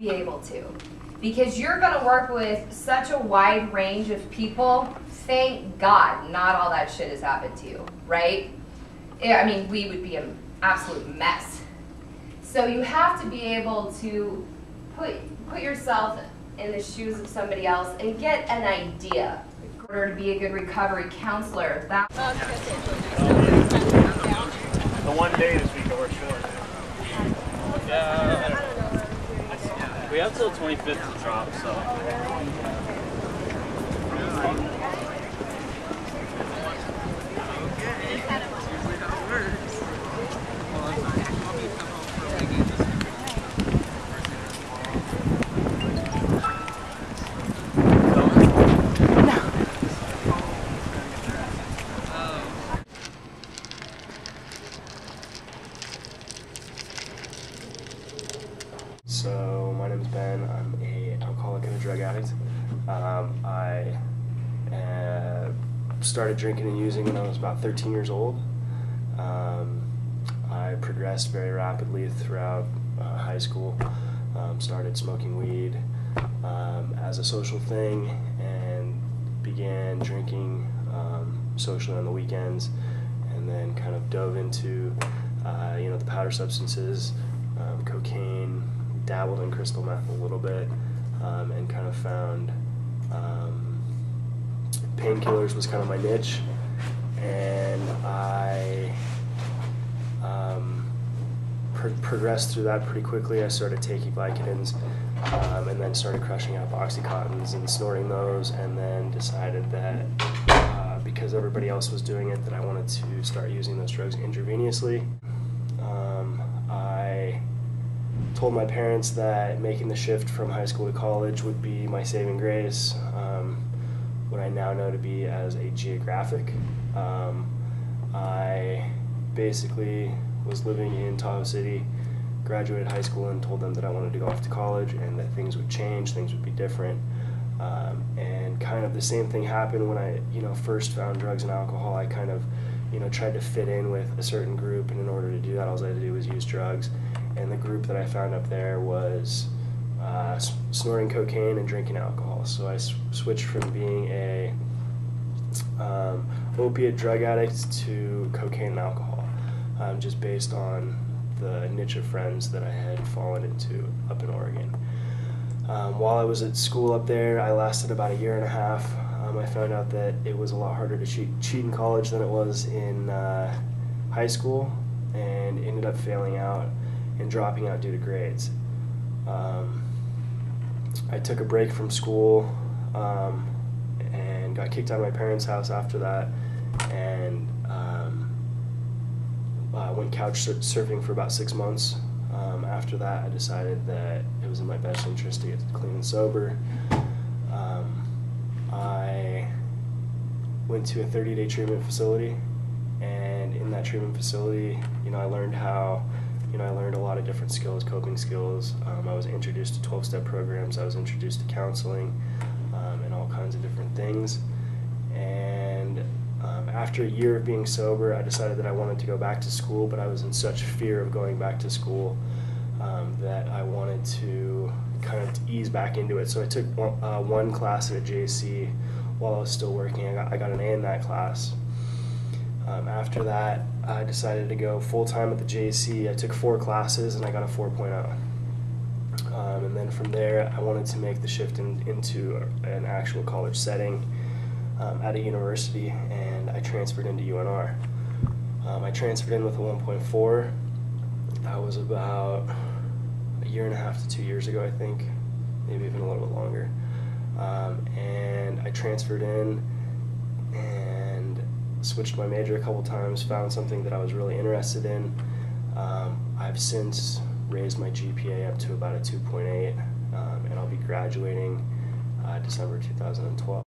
be able to, because you're going to work with such a wide range of people. Thank God not all that shit has happened to you, right? I mean, we would be an absolute mess. So you have to be able to put yourself in the shoes of somebody else and get an idea in order to be a good recovery counselor. The one day this week that we're short. Yeah. We have till 25th to drop, so. So my name is Ben. I'm an alcoholic and a drug addict. I started drinking and using when I was about 13 years old. I progressed very rapidly throughout high school. Started smoking weed as a social thing and began drinking socially on the weekends, and then kind of dove into the powder substances, cocaine, dabbled in crystal meth a little bit, and kind of found painkillers was kind of my niche, and I progressed through that pretty quickly. I started taking Vicodins, and then started crushing up Oxycontins and snorting those, and then decided that because everybody else was doing it, that I wanted to start using those drugs intravenously. I told my parents that making the shift from high school to college would be my saving grace, what I now know to be as a geographic. I basically was living in Tahoe City, graduated high school, and told them that I wanted to go off to college and that things would change, things would be different. And kind of the same thing happened when I first found drugs and alcohol. I kind of tried to fit in with a certain group, and in order to do that, all I had to do was use drugs. And the group that I found up there was snorting cocaine and drinking alcohol. So I switched from being a opiate drug addict to cocaine and alcohol, just based on the niche of friends that I had fallen into up in Oregon. While I was at school up there, I lasted about a year and a half. I found out that it was a lot harder to cheat in college than it was in high school, and ended up failing out and dropping out due to grades. I took a break from school and got kicked out of my parents' house after that, and went couch surfing for about 6 months. After that, I decided that it was in my best interest to get clean and sober. I went to a 30-day treatment facility, and in that treatment facility, I learned I learned a lot of different skills, coping skills. I was introduced to 12-step programs. I was introduced to counseling and all kinds of different things. And after a year of being sober, I decided that I wanted to go back to school, but I was in such fear of going back to school that I wanted to kind of ease back into it. So I took one class at a JC while I was still working. I got an A in that class. After that, I decided to go full-time at the JC. I took 4 classes and I got a 4.0. And then from there, I wanted to make the shift into an actual college setting at a university, and I transferred into UNR. I transferred in with a 1.4. That was about a year and a half to 2 years ago, I think, maybe even a little bit longer. And I transferred in and switched my major a couple times, found something that I was really interested in. I've since raised my GPA up to about a 2.8, and I'll be graduating December 2012.